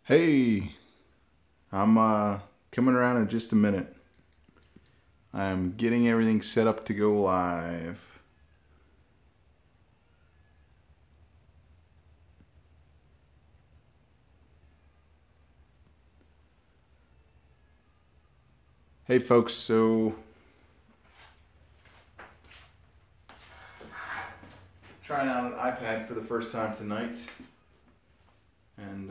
Hey, I'm coming around in just a minute. I'm getting everything set up to go live. Hey folks, so trying out an iPad for the first time tonight, and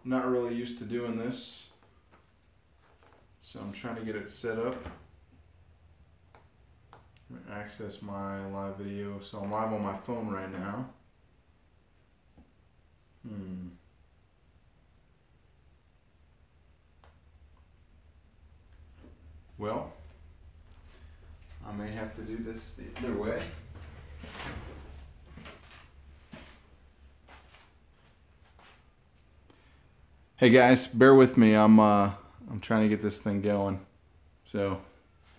not really used to doing this, so I'm trying to get it set up. I'm gonna access my live video, so I'm live on my phone right now. Well, I may have to do this the other way. Hey guys, bear with me. I'm trying to get this thing going. So,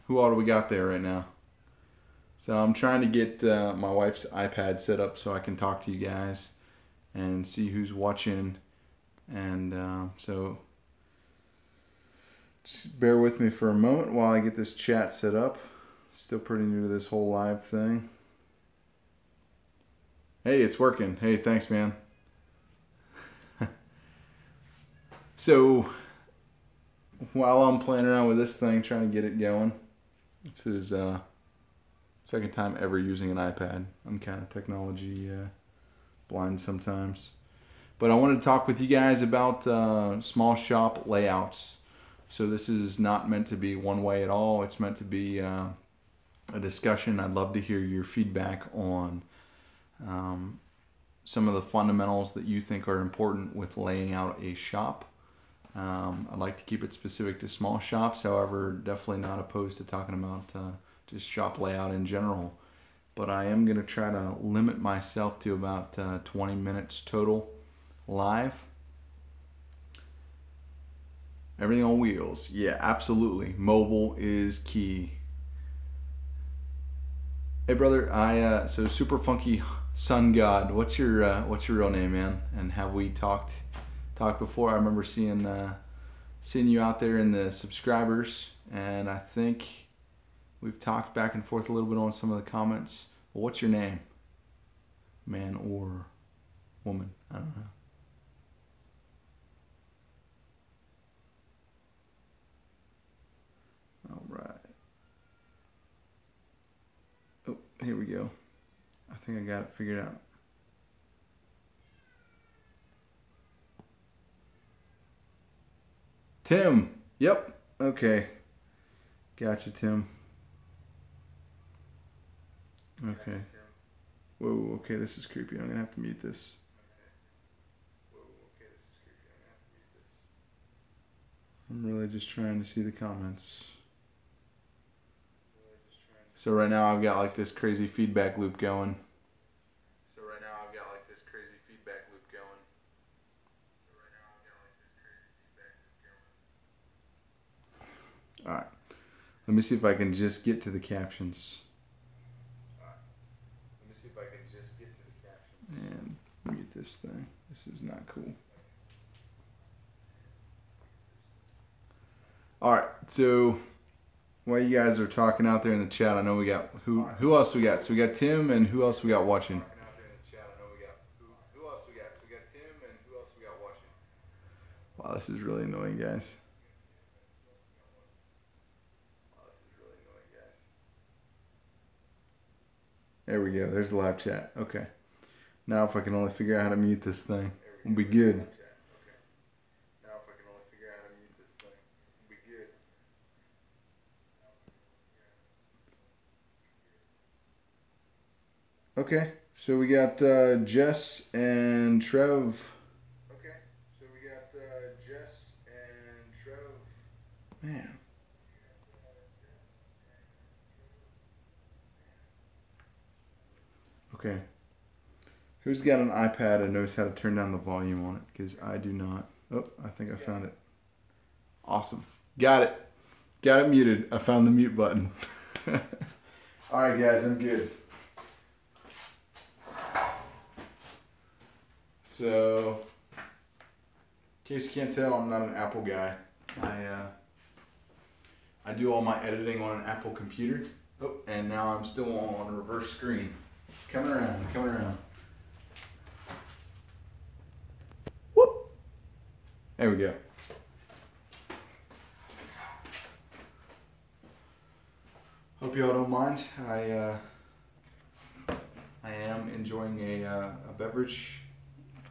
who all do we got there right now? So I'm trying to get my wife's iPad set up so I can talk to you guys and see who's watching. And so, just bear with me for a moment while I get this chat set up. Still pretty new to this whole live thing. Hey, it's working. Hey, thanks, man. So, while I'm playing around with this thing, trying to get it going, this is second time ever using an iPad. I'm kind of technology blind sometimes. But I wanted to talk with you guys about small shop layouts. So this is not meant to be one way at all. It's meant to be a discussion. I'd love to hear your feedback on some of the fundamentals that you think are important with laying out a shop. I'd like to keep it specific to small shops, however, definitely not opposed to talking about just shop layout in general. But I am going to try to limit myself to about 20 minutes total live. Everything on wheels. Yeah, absolutely. Mobile is key. Hey brother, so Super Funky Sun God, what's your real name, man? And have we talked before? I remember seeing you out there in the subscribers, and I think we've talked back and forth a little bit on some of the comments. Well, what's your name? Man or woman? I don't know. All right. Oh, here we go. I think I got it figured out. Tim. Yep. Okay. Gotcha, Tim. Okay. Whoa, okay, this is creepy. I'm gonna have to mute this. I'm really just trying to see the comments. So right now I've got like this crazy feedback loop going. Alright. Let me see if I can just get to the captions. And mute this thing. This is not cool. Alright, so while you guys are talking out there in the chat, I know we got who else we got? So we got Tim, and who else we got watching? Wow, this is really annoying, guys. There we go. There's the live chat. Okay. Now if I can only figure out how to mute this thing, we'll be good. Okay, so we got Jess and Trev. Man. Okay. Who's got an iPad and knows how to turn down the volume on it? Because I do not. Oh, I think I found it. Awesome. Got it. Got it muted. I found the mute button. All right, guys, I'm good. So, in case you can't tell, I'm not an Apple guy. I do all my editing on an Apple computer. Oh, and now I'm still on reverse screen. Coming around, coming around. Whoop! There we go. Hope you all don't mind. I am enjoying a beverage.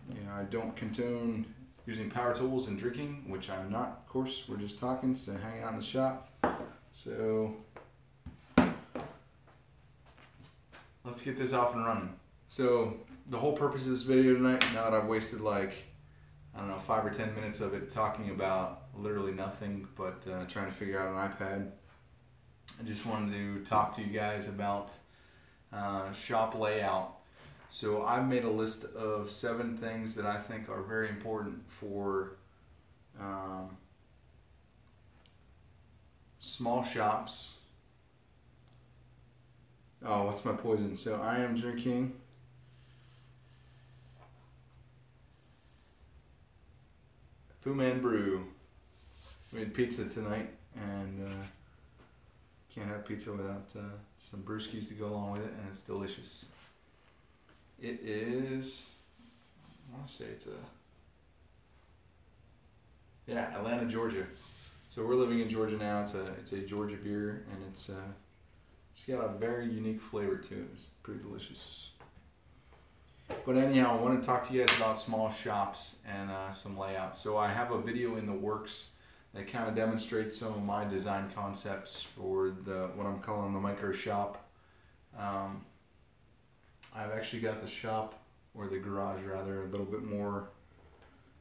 You know, I don't condone using power tools and drinking, which I'm not, of course. We're just talking, so hanging out in the shop. So let's get this off and running. So the whole purpose of this video tonight, now that I've wasted like, I don't know, 5 or 10 minutes of it talking about literally nothing but trying to figure out an iPad, I just wanted to talk to you guys about shop layout. So I've made a list of 7 things that I think are very important for small shops. Oh, what's my poison? So I am drinking Fu Man Brew. We had pizza tonight, and can't have pizza without some brewskis to go along with it, and it's delicious. It is, I want to say it's Atlanta, Georgia. So we're living in Georgia now. It's a Georgia beer, and it's got a very unique flavor to it. It's pretty delicious. But anyhow, I want to talk to you guys about small shops and some layouts. So I have a video in the works that kind of demonstrates some of my design concepts for what I'm calling the micro shop. I've actually got the shop, or the garage rather, a little bit more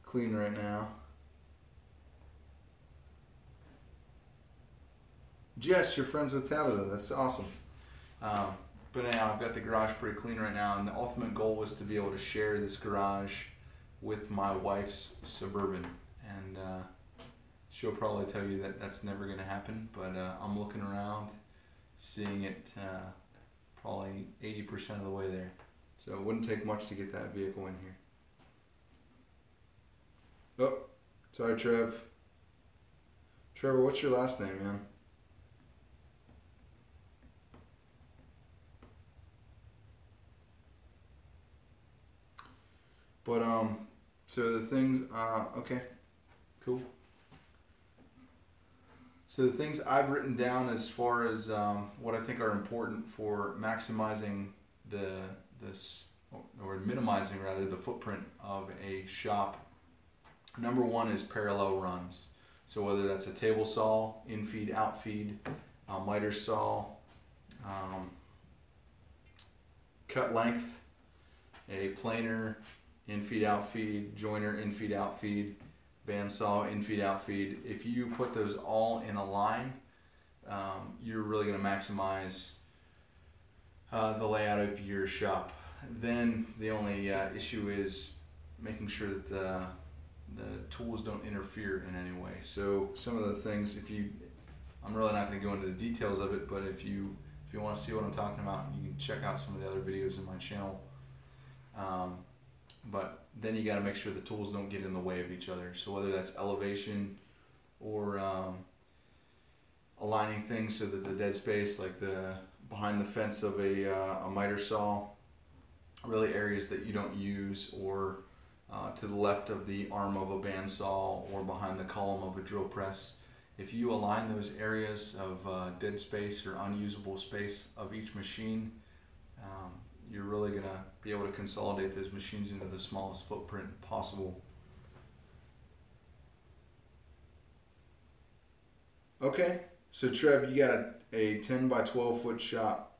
clean right now. Jess, you're friends with Tabitha. That's awesome. But anyhow, I've got the garage pretty clean right now, and the ultimate goal was to be able to share this garage with my wife's Suburban. And she'll probably tell you that that's never going to happen, but I'm looking around, seeing it probably 80% of the way there. So it wouldn't take much to get that vehicle in here. Oh, sorry, Trev. Trevor, what's your last name, man? But so the things, okay, cool. So the things I've written down as far as what I think are important for maximizing or minimizing rather the footprint of a shop. Number 1 is parallel runs. So whether that's a table saw, in-feed, out-feed, miter saw, cut length, a planer, in-feed, out-feed, joiner, in-feed, out-feed, bandsaw, in-feed, out-feed. If you put those all in a line, you're really going to maximize the layout of your shop. Then the only issue is making sure that the tools don't interfere in any way. So some of the things, I'm really not going to go into the details of it, but if you want to see what I'm talking about, you can check out some of the other videos in my channel. But then you got to make sure the tools don't get in the way of each other. So whether that's elevation or aligning things so that the dead space, like behind the fence of a miter saw, really areas that you don't use, or to the left of the arm of a bandsaw, or behind the column of a drill press. If you align those areas of dead space or unusable space of each machine, you're really going to be able to consolidate those machines into the smallest footprint possible. Okay, so Trev, you got a 10 by 12 foot shop,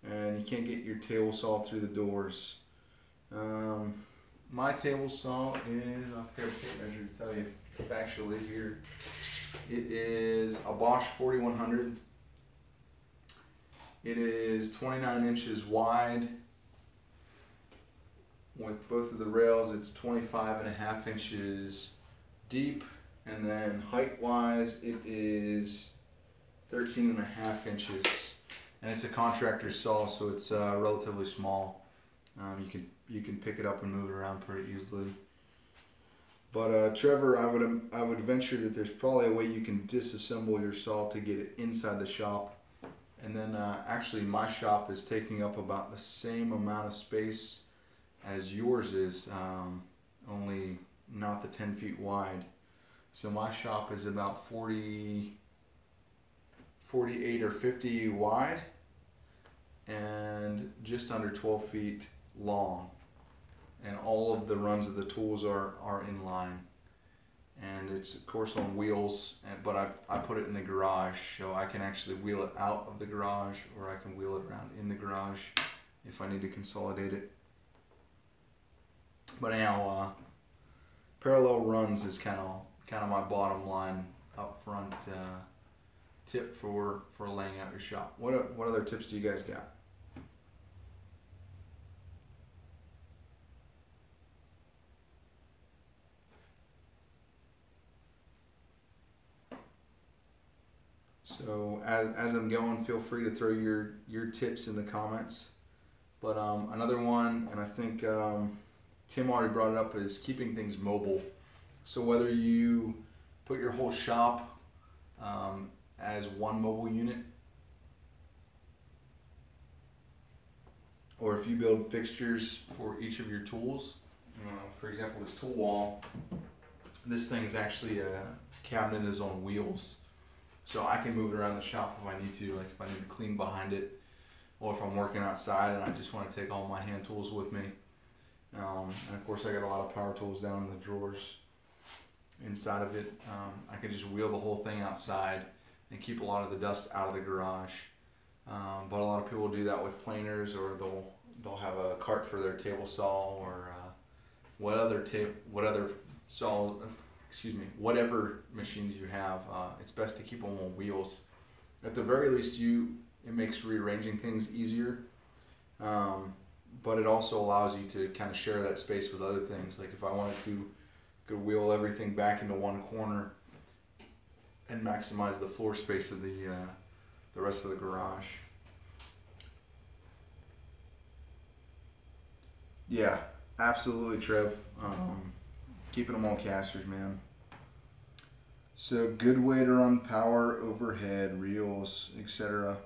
and you can't get your table saw through the doors. My table saw is, I'll take a tape measure to tell you factually here. It is a Bosch 4100. It is 29 inches wide. With both of the rails, it's 25.5 inches deep, and then height-wise, it is 13.5 inches. And it's a contractor saw, so it's relatively small. You can pick it up and move it around pretty easily. But Trevor, I would venture that there's probably a way you can disassemble your saw to get it inside the shop. And then actually my shop is taking up about the same amount of space as yours is, only not the 10 feet wide. So my shop is about 48 or 50 wide and just under 12 feet long. And all of the runs of the tools are in line. And it's of course on wheels, but I put it in the garage, so I can actually wheel it out of the garage, or I can wheel it around in the garage if I need to consolidate it. But anyhow, parallel runs is kind of my bottom line up front tip for laying out your shop. What other tips do you guys got? So as I'm going, feel free to throw your tips in the comments. But another one, and I think Tim already brought it up, is keeping things mobile. So whether you put your whole shop as one mobile unit, or if you build fixtures for each of your tools, for example, this tool wall, this thing is actually a cabinet is on wheels. So I can move it around the shop if I need to, like if I need to clean behind it, or if I'm working outside and I just want to take all my hand tools with me. And of course I got a lot of power tools down in the drawers inside of it. I can just wheel the whole thing outside and keep a lot of the dust out of the garage. But a lot of people do that with planers, or they'll have a cart for their table saw, or whatever machines you have. It's best to keep them on wheels. At the very least, it makes rearranging things easier, but it also allows you to kind of share that space with other things. Like if I wanted to go wheel everything back into one corner and maximize the floor space of the rest of the garage. Yeah, absolutely, Trev. Keeping them on casters, man. So good way to run power, overhead, reels, etc.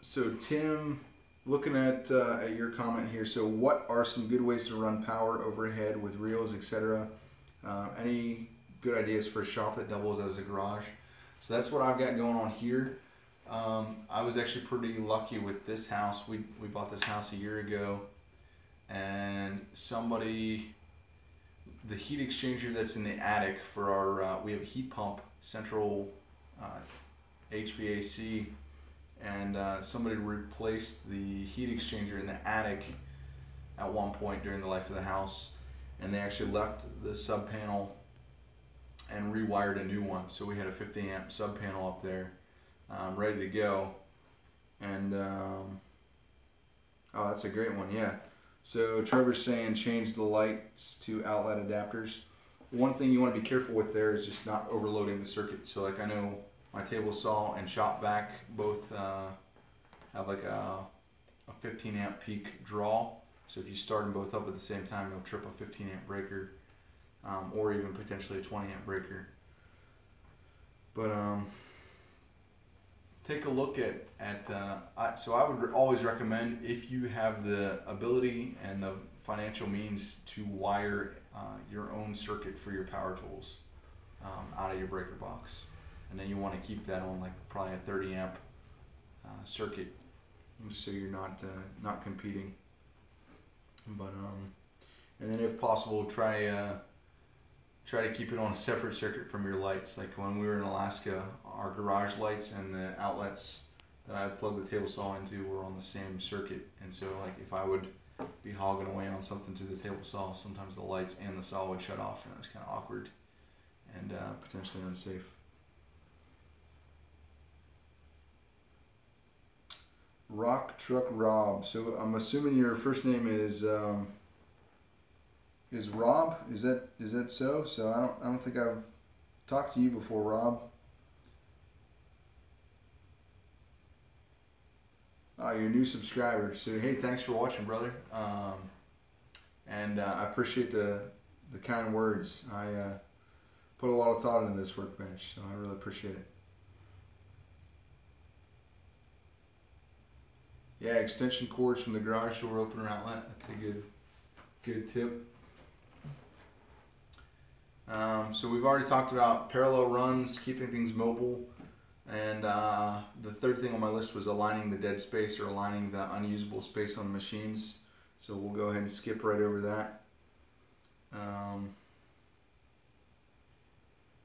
So Tim, looking at your comment here, so what are some good ways to run power, overhead with reels, etc.? Any good ideas for a shop that doubles as a garage? So that's what I've got going on here. I was actually pretty lucky with this house. We bought this house a year ago, and the heat exchanger that's in the attic for our, we have a heat pump, central HVAC, and somebody replaced the heat exchanger in the attic at one point during the life of the house, and they actually left the sub panel and rewired a new one. So we had a 50 amp sub panel up there ready to go. And oh, that's a great one, yeah. So Trevor's saying change the lights to outlet adapters. One thing you want to be careful with there is just not overloading the circuit. So like I know my table saw and shop vac both have like a 15 amp peak draw. So if you start them both up at the same time, you'll trip a 15 amp breaker, or even potentially a 20 amp breaker. But take a look at so I would always recommend, if you have the ability and the financial means, to wire your own circuit for your power tools out of your breaker box, and then you want to keep that on like probably a 30 amp circuit, just so you're not competing. But and then if possible, try to keep it on a separate circuit from your lights. Like when we were in Alaska, our garage lights and the outlets that I plugged the table saw into were on the same circuit, and so like if I would be hogging away on something to the table saw, sometimes the lights and the saw would shut off, and it was kind of awkward and potentially unsafe. Rock Truck Rob. So I'm assuming your first name is Rob. Is that so? So I don't think I've talked to you before, Rob. Your new subscriber. So hey, thanks for watching, brother. I appreciate the kind words. I put a lot of thought into this workbench, so I really appreciate it. Yeah, extension cords from the garage door opener outlet. That's a good tip. So we've already talked about parallel runs, keeping things mobile, and the third thing on my list was aligning the dead space or aligning the unusable space on the machines. So we'll go ahead and skip right over that.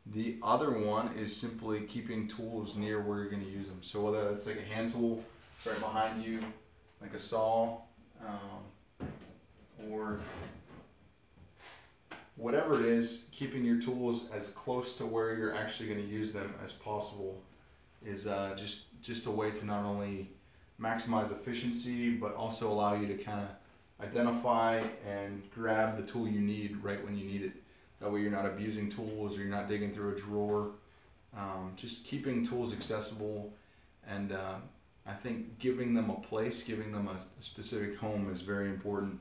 The other one is simply keeping tools near where you're going to use them. So whether it's like a hand tool right behind you, like a saw, or whatever it is, keeping your tools as close to where you're actually going to use them as possible is just a way to not only maximize efficiency, but also allow you to kind of identify and grab the tool you need right when you need it. That way you're not abusing tools or you're not digging through a drawer. Just keeping tools accessible, and I think giving them a place, giving them a specific home is very important.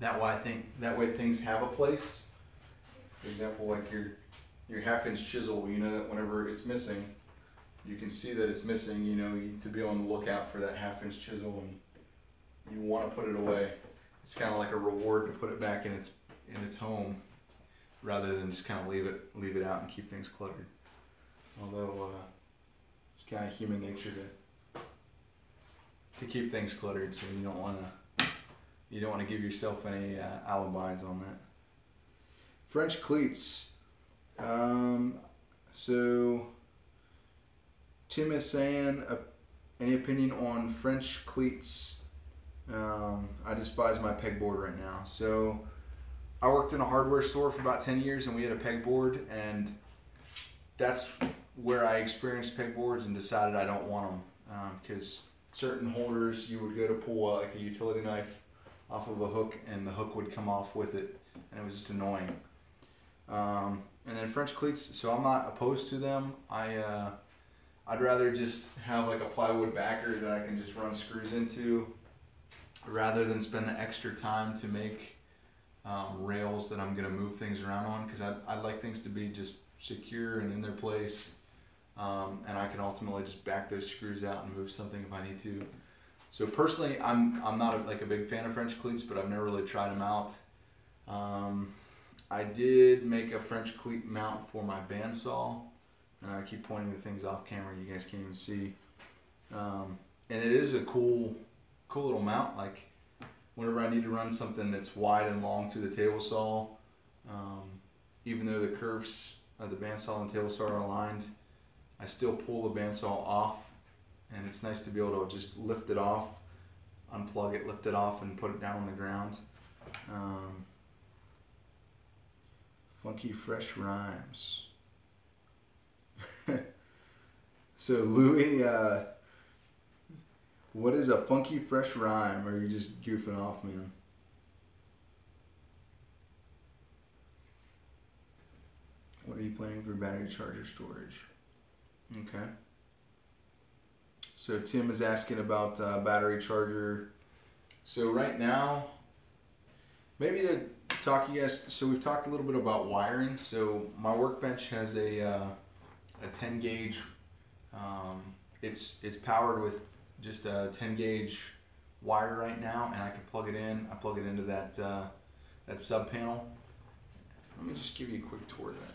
That way things have a place. For example, like your half-inch chisel, you know that whenever it's missing, you can see that it's missing. You know, to be on the lookout for that half-inch chisel, and you want to put it away. It's kind of like a reward to put it back in its home, rather than just kind of leave it out and keep things cluttered. Although it's kind of human nature to keep things cluttered, so you don't want to give yourself any alibis on that. French cleats. So Tim is saying, any opinion on French cleats? I despise my pegboard right now. So I worked in a hardware store for about 10 years, and we had a pegboard, and that's where I experienced pegboards and decided I don't want them, because certain holders, you would go to pull like a utility knife off of a hook, and the hook would come off with it, and it was just annoying. And then French cleats, so I'm not opposed to them. I'd rather just have like a plywood backer that I can just run screws into, rather than spend the extra time to make rails that I'm going to move things around on, because I'd like things to be just secure and in their place, and I can ultimately just back those screws out and move something if I need to. So personally, I'm not like a big fan of French cleats, but I've never really tried them out. I did make a French cleat mount for my bandsaw, and I keep pointing the things off camera, you guys can't even see. And it is a cool little mount. Like whenever I need to run something that's wide and long through the table saw, even though the curves of the bandsaw and the table saw are aligned, I still pull the bandsaw off, and it's nice to be able to just lift it off, unplug it, lift it off, and put it down on the ground. Funky fresh rhymes. So Louis, what is a funky fresh rhyme? Or are you just goofing off, man? What are you planning for battery charger storage? Okay. So Tim is asking about battery charger. So right now, maybe to talk you guys, so we've talked a little bit about wiring. So my workbench has a 10 gauge, it's powered with just a 10 gauge wire right now, and I can plug it in. I plug it into that that sub panel. Let me just give you a quick tour of that.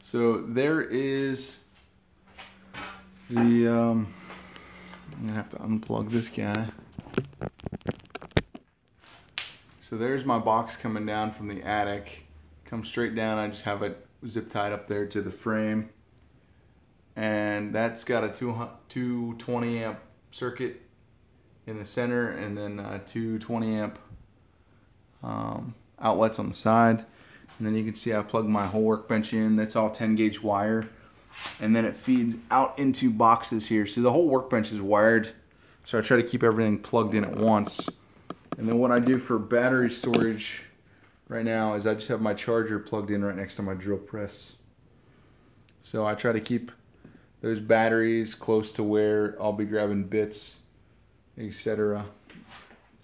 So there is the, I'm gonna have to unplug this guy. So there's my box coming down from the attic. Comes straight down, I just have it zip tied up there to the frame. And that's got a 220 amp circuit in the center, and then 220 amp outlets on the side. And then you can see I plugged my whole workbench in. That's all 10 gauge wire. And then it feeds out into boxes here. So the whole workbench is wired. So I try to keep everything plugged in at once. And then what I do for battery storage right now is I just have my charger plugged in right next to my drill press. So I try to keep those batteries close to where I'll be grabbing bits, etc.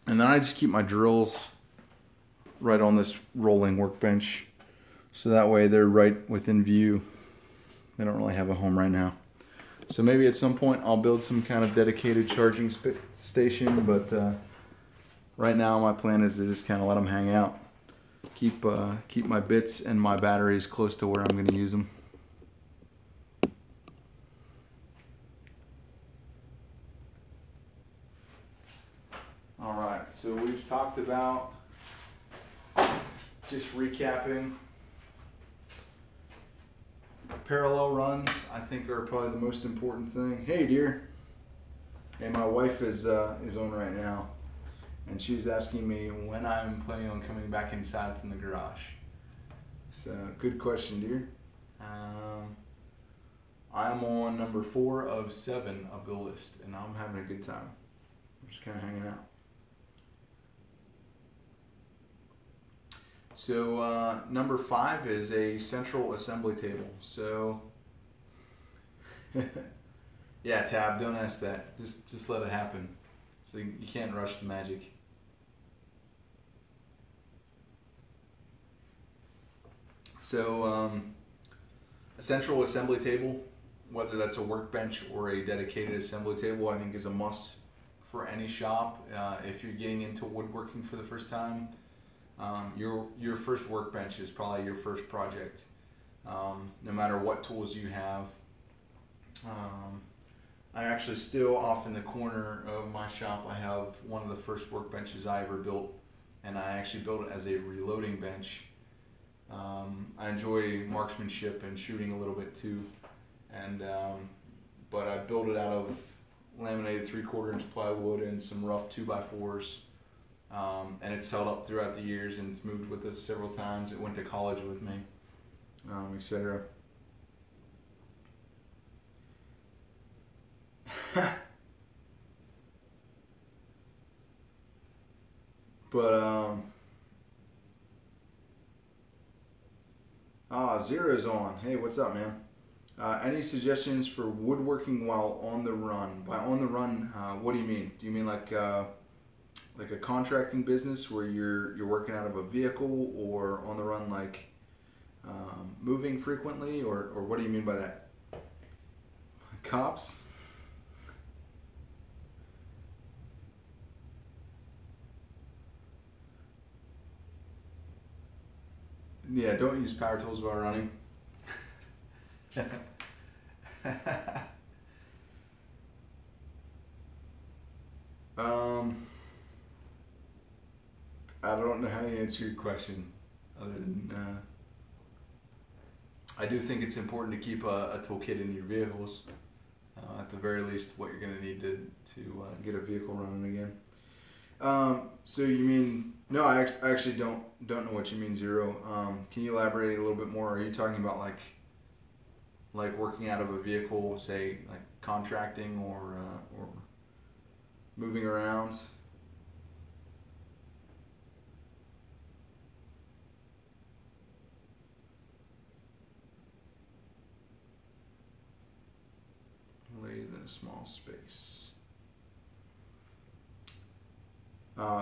And then I just keep my drills right on this rolling workbench, so that way they're right within view. They don't really have a home right now. So maybe at some point I'll build some kind of dedicated charging station, but right now my plan is to just kind of let them hang out. Keep my bits and my batteries close to where I'm going to use them. Alright, so we've talked about, just recapping, parallel runs I think are probably the most important thing. Hey dear. Hey, my wife is on right now, and she's asking me when I'm planning on coming back inside from the garage. So good question, dear. I'm on number 4 of 7 of the list, and I'm having a good time. I'm just kind of hanging out. So number 5 is a central assembly table. So yeah, Tab, don't ask that. Just let it happen. So you can't rush the magic. So a central assembly table, whether that's a workbench or a dedicated assembly table, I think is a must for any shop. If you're getting into woodworking for the first time, your first workbench is probably your first project. No matter what tools you have. I actually still, off in the corner of my shop, I have one of the first workbenches I ever built, and I actually built it as a reloading bench. I enjoy marksmanship and shooting a little bit too, and but I built it out of laminated 3/4 inch plywood and some rough 2x4s. And it's held up throughout the years, and it's moved with us several times. It went to college with me, etc. But Zero's on. Hey, what's up, man? Any suggestions for woodworking while on the run? By on the run, what do you mean? Do you mean like a contracting business where you're working out of a vehicle, or on the run like moving frequently, or what do you mean by that? Cops? Yeah, don't use power tools while running. I don't know how to answer your question other than I do think it's important to keep a toolkit in your vehicles. At the very least, what you're going to need to get a vehicle running again. So you mean, no, I actually don't know what you mean, Zero. Can you elaborate a little bit more? Are you talking about like working out of a vehicle, say like contracting or moving around? Lathe in a small space.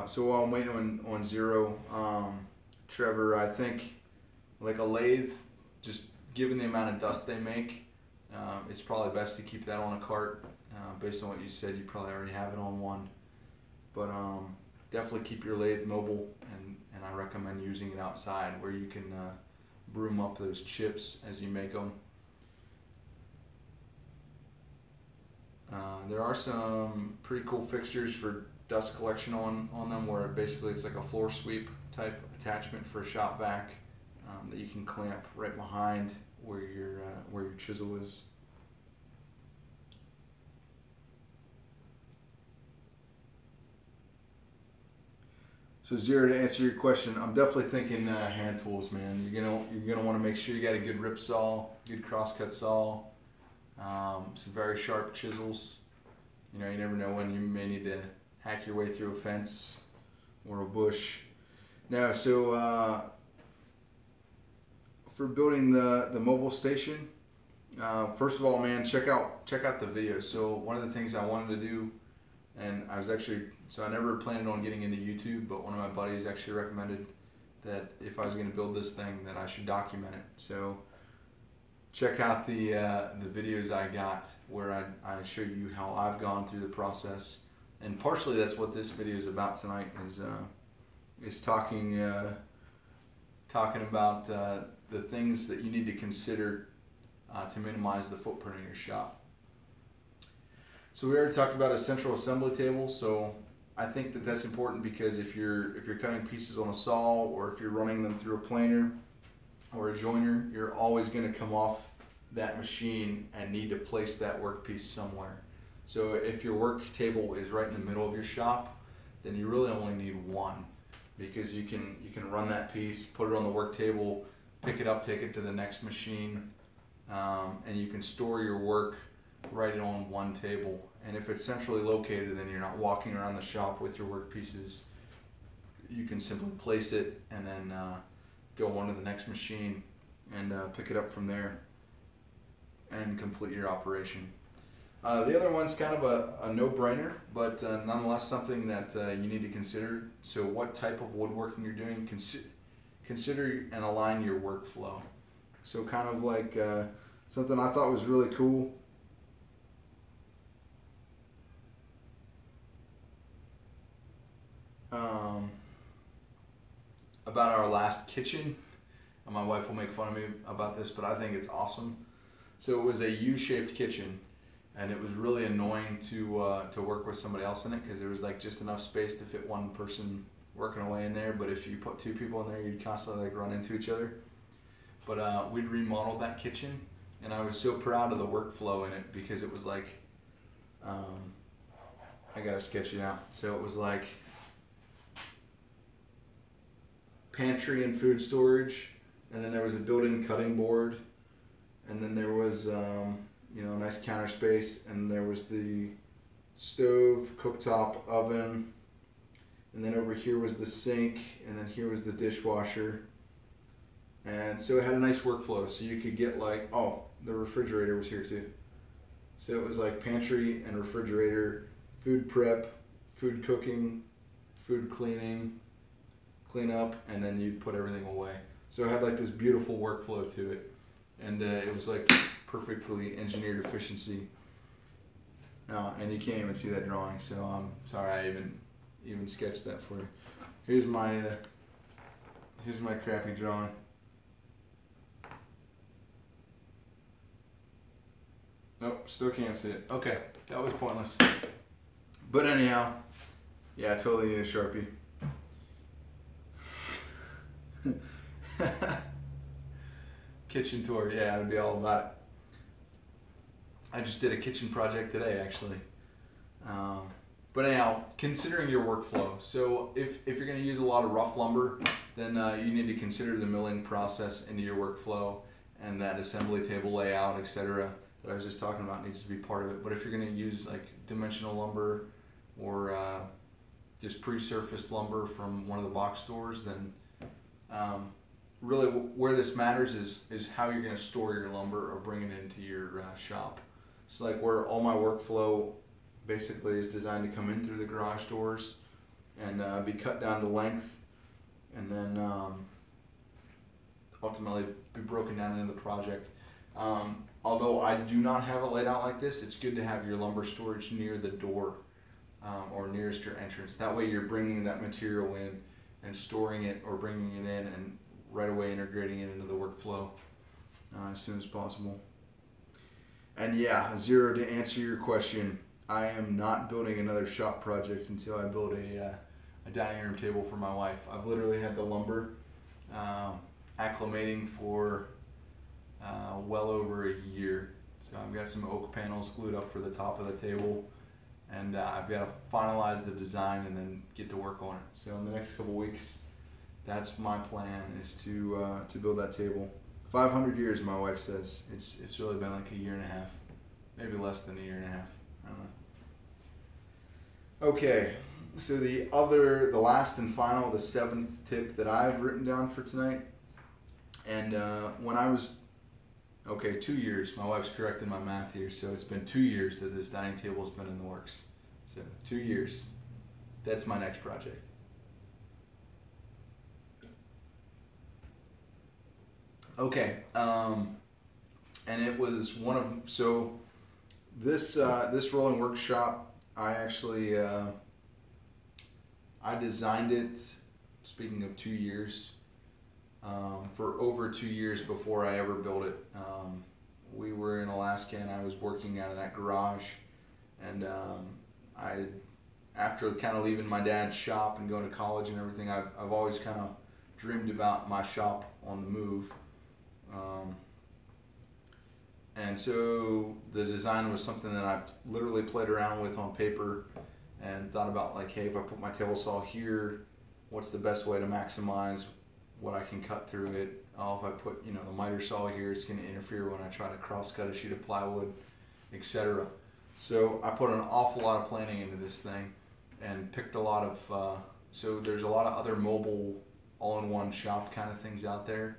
So while I'm waiting on Zero, Trevor, I think like a lathe, just given the amount of dust they make, it's probably best to keep that on a cart. Based on what you said, you probably already have it on one. But definitely keep your lathe mobile, and I recommend using it outside where you can broom up those chips as you make them. There are some pretty cool fixtures for dust collection on them, where basically it's like a floor sweep type attachment for a shop vac that you can clamp right behind where your chisel is. So Zero, to answer your question, I'm definitely thinking hand tools, man. You're gonna want to make sure you got a good rip saw, good crosscut saw, some very sharp chisels. You know, you never know when you may need to hack your way through a fence or a bush. Now, so for building the mobile station, first of all, man, check out the videos. So one of the things I wanted to do, and I never planned on getting into YouTube, but one of my buddies actually recommended that if I was going to build this thing, that I should document it. So check out the videos I got where I show you how I've gone through the process, and partially that's what this video is about tonight, is talking about the things that you need to consider to minimize the footprint of your shop. So we already talked about a central assembly table. So I think that that's important because if you're cutting pieces on a saw, or if you're running them through a planer or a joiner, you're always going to come off that machine and need to place that workpiece somewhere. So if your work table is right in the middle of your shop, then you really only need one, because you can run that piece, put it on the work table, pick it up, take it to the next machine, and you can store your work right on one table. And if it's centrally located, then you're not walking around the shop with your work pieces. You can simply place it and then go on to the next machine and pick it up from there and complete your operation. The other one's kind of a no-brainer, but nonetheless something that you need to consider. So what type of woodworking you're doing, consider and align your workflow. So kind of like something I thought was really cool. About our last kitchen, and my wife will make fun of me about this, but I think it's awesome. So it was a U-shaped kitchen, and it was really annoying to work with somebody else in it, because there was like just enough space to fit one person working away in there. But if you put two people in there, you'd constantly like run into each other. But we'd remodeled that kitchen, and I was so proud of the workflow in it, because it was like, I gotta sketch it out. So it was like pantry and food storage, and then there was a built-in cutting board, and then there was a nice counter space, and there was the stove, cooktop, oven, and then over here was the sink, and then here was the dishwasher. And so it had a nice workflow, so you could get like, oh, the refrigerator was here too. So it was like pantry and refrigerator, food prep, food cooking, food cleaning, clean up, and then you put everything away. So it had like this beautiful workflow to it, and it was like perfectly engineered efficiency. And you can't even see that drawing, so I'm sorry I even sketched that for you. Here's my crappy drawing. Nope, still can't see it. Okay, that was pointless. But anyhow, yeah, I totally need a Sharpie. Kitchen tour, yeah, it'd be all about it. I just did a kitchen project today, actually. But anyhow, considering your workflow. So if you're going to use a lot of rough lumber, then you need to consider the milling process into your workflow, and that assembly table layout, etc. that I was just talking about needs to be part of it. But if you're going to use like dimensional lumber or just pre-surfaced lumber from one of the box stores, then really where this matters is how you're going to store your lumber or bring it into your shop. So like where all my workflow basically is designed to come in through the garage doors and be cut down to length, and then ultimately be broken down into the project. Although I do not have it laid out like this, it's good to have your lumber storage near the door or nearest your entrance. That way you're bringing that material in and storing it, or bringing it in and right away integrating it into the workflow as soon as possible. And yeah, Zero, to answer your question, I am not building another shop project until I build a dining room table for my wife. I've literally had the lumber acclimating for well over a year. So I've got some oak panels glued up for the top of the table, and I've got to finalize the design and then get to work on it. So in the next couple weeks, that's my plan, is to build that table. 500 years, my wife says. It's really been like a year and a half, maybe less than a year and a half. I don't know. Okay, So the last and final, the seventh tip that I've written down for tonight, and when I was, 2 years, my wife's correcting my math here, so it's been 2 years that this dining table's been in the works. So 2 years, that's my next project. Okay, and it was one of, so this rolling workshop, I actually, I designed it, speaking of 2 years, for over 2 years before I ever built it. We were in Alaska and I was working out of that garage, and after kind of leaving my dad's shop and going to college and everything, I've always kind of dreamed about my shop on the move. And so the design was something that I literally played around with on paper and thought about, like, hey, if I put my table saw here, what's the best way to maximize what I can cut through it? Oh, if I put, the miter saw here, it's going to interfere when I try to cross cut a sheet of plywood, etc. So I put an awful lot of planning into this thing and picked a lot of, so there's a lot of other mobile all-in-one shop kind of things out there.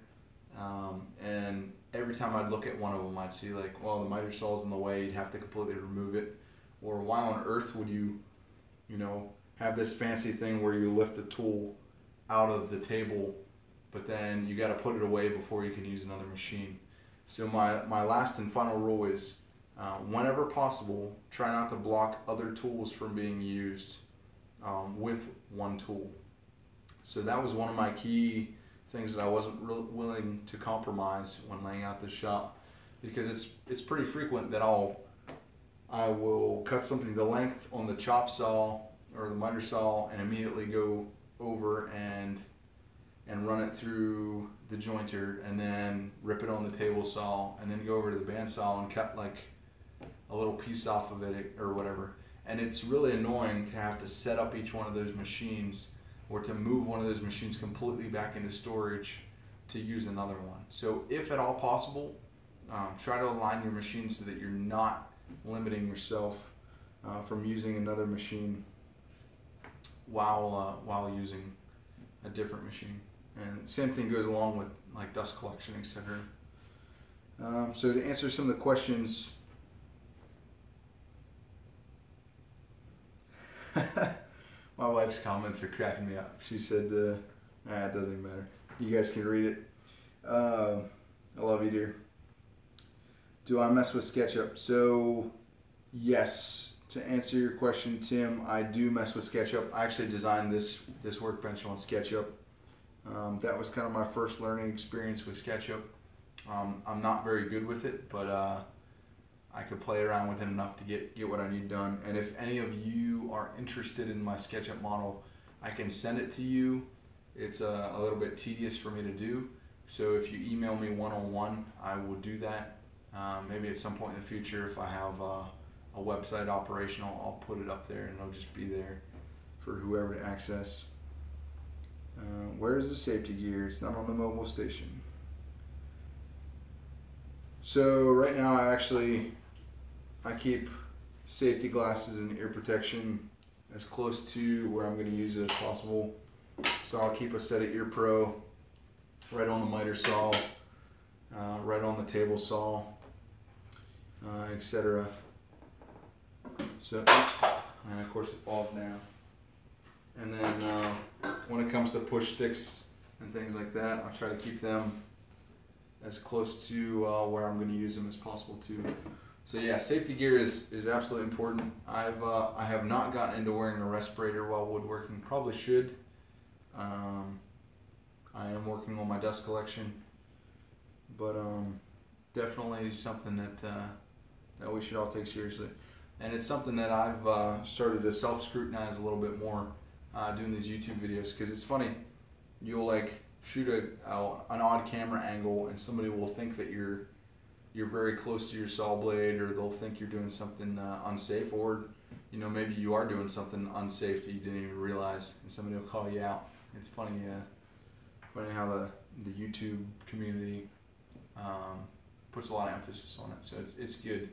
And every time I'd look at one of them, I'd see, like, well, the miter saw's in the way, you'd have to completely remove it. Or why on earth would you, have this fancy thing where you lift a tool out of the table, but then you got to put it away before you can use another machine. So my last and final rule is, whenever possible, try not to block other tools from being used with one tool. So that was one of my key things that I wasn't willing to compromise when laying out this shop, because it's pretty frequent that I will cut something to length on the chop saw or the miter saw and immediately go over and run it through the jointer and then rip it on the table saw and then go over to the bandsaw and cut like a little piece off of it or whatever. And it's really annoying to have to set up each one of those machines or to move one of those machines completely back into storage to use another one. So if at all possible, try to align your machine so that you're not limiting yourself from using another machine while using a different machine. And same thing goes along with like dust collection, etc. So to answer some of the questions, my wife's comments are cracking me up. She said, it doesn't even matter. You guys can read it. I love you, dear. Do I mess with SketchUp? So, yes. To answer your question, Tim, I do mess with SketchUp. I actually designed this workbench on SketchUp. That was kind of my first learning experience with SketchUp. I'm not very good with it, but I could play around with it enough to get what I need done. And if any of you are interested in my SketchUp model, I can send it to you. It's a little bit tedious for me to do. So if you email me one-on-one, I will do that. Maybe at some point in the future, if I have a website operational, I'll put it up there and it'll just be there for whoever to access. Where is the safety gear? It's not on the mobile station. So right now I keep safety glasses and ear protection as close to where I'm going to use it as possible. So I'll keep a set of Ear Pro right on the miter saw, right on the table saw, etc. So, and of course it falls down. And then when it comes to push sticks and things like that, I'll try to keep them as close to where I'm going to use them as possible too. So yeah, safety gear is absolutely important. I have not gotten into wearing a respirator while woodworking. Probably should. I am working on my dust collection, but definitely something that we should all take seriously. And it's something that I've started to self-scrutinize a little bit more doing these YouTube videos, because it's funny, you'll like shoot an odd camera angle and somebody will think that you're very close to your saw blade, or they'll think you're doing something unsafe, or maybe you are doing something unsafe that you didn't even realize, and somebody will call you out. It's funny how the YouTube community puts a lot of emphasis on it. So it's good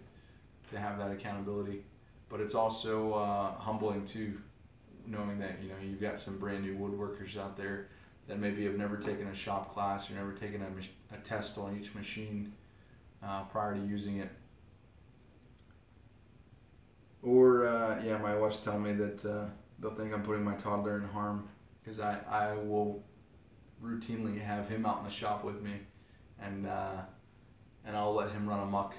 to have that accountability, but it's also humbling too knowing that you've got some brand new woodworkers out there that maybe have never taken a shop class or never taken a test on each machine prior to using it. Or yeah, my wife's telling me that they'll think I'm putting my toddler in harm because I will routinely have him out in the shop with me, and I'll let him run amok,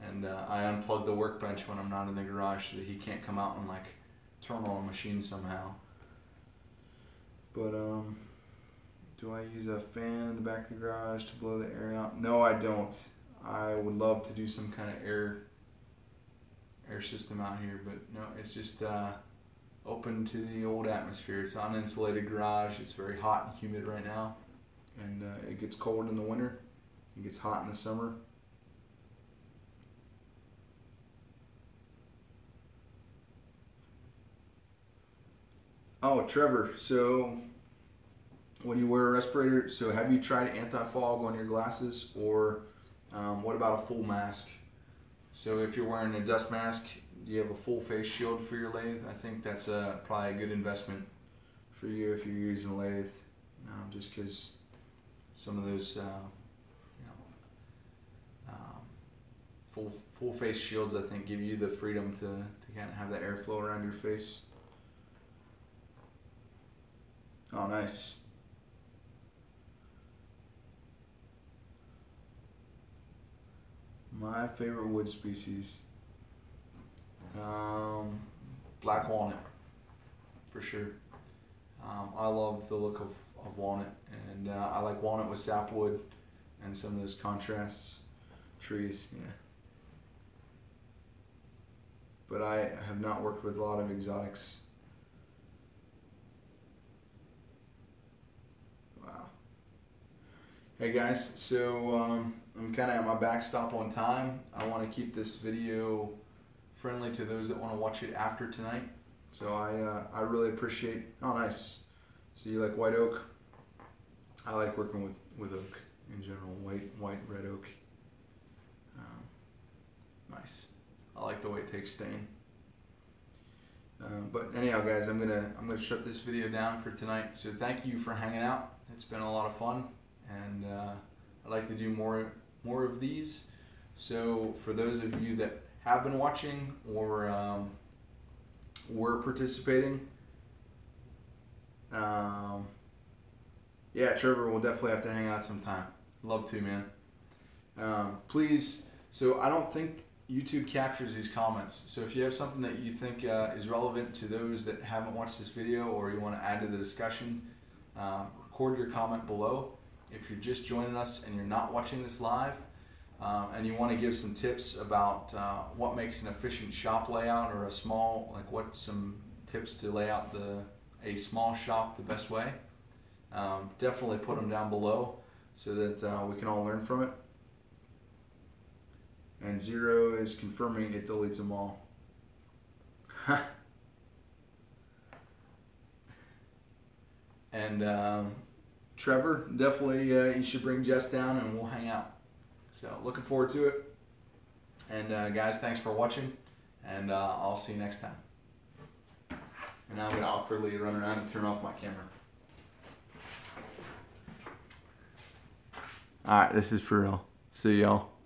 and I unplug the workbench when I'm not in the garage so that he can't come out and like turn on a machine somehow. But do I use a fan in the back of the garage to blow the air out? No, I don't. I would love to do some kind of air system out here, but no, it's just open to the old atmosphere. It's an uninsulated garage. It's very hot and humid right now, and it gets cold in the winter. It gets hot in the summer. Oh, Trevor, so when you wear a respirator, so have you tried anti-fog on your glasses, or what about a full mask? So if you're wearing a dust mask, you have a full face shield for your lathe. I think that's probably a good investment for you if you're using a lathe, just because some of those full face shields, I think, give you the freedom to kind of have that airflow around your face. Oh, nice. My favorite wood species, black walnut, for sure. I love the look of walnut, and I like walnut with sapwood and some of those contrast trees, yeah. But I have not worked with a lot of exotics. Wow. Hey guys, so I'm kind of at my backstop on time. I want to keep this video friendly to those that want to watch it after tonight. So I really appreciate. Oh, nice. So you like white oak? I like working with oak in general. White, red oak. Nice. I like the way it takes stain. But anyhow, guys, I'm gonna shut this video down for tonight. So thank you for hanging out. It's been a lot of fun, and I'd like to do more of these. So for those of you that have been watching or were participating, yeah, Trevor will definitely have to hang out sometime. Love to, man. Please, so I don't think YouTube captures these comments. So if you have something that you think is relevant to those that haven't watched this video, or you want to add to the discussion, record your comment below. If you're just joining us and you're not watching this live, and you want to give some tips about what makes an efficient shop layout, or a small, like what some tips to lay out a small shop the best way, definitely put them down below so that we can all learn from it. And 0 is confirming it deletes them all. And Trevor, definitely you should bring Jess down and we'll hang out. So looking forward to it. And guys, thanks for watching, and I'll see you next time. And now I'm going to awkwardly run around and turn off my camera. Alright, this is for real. See y'all.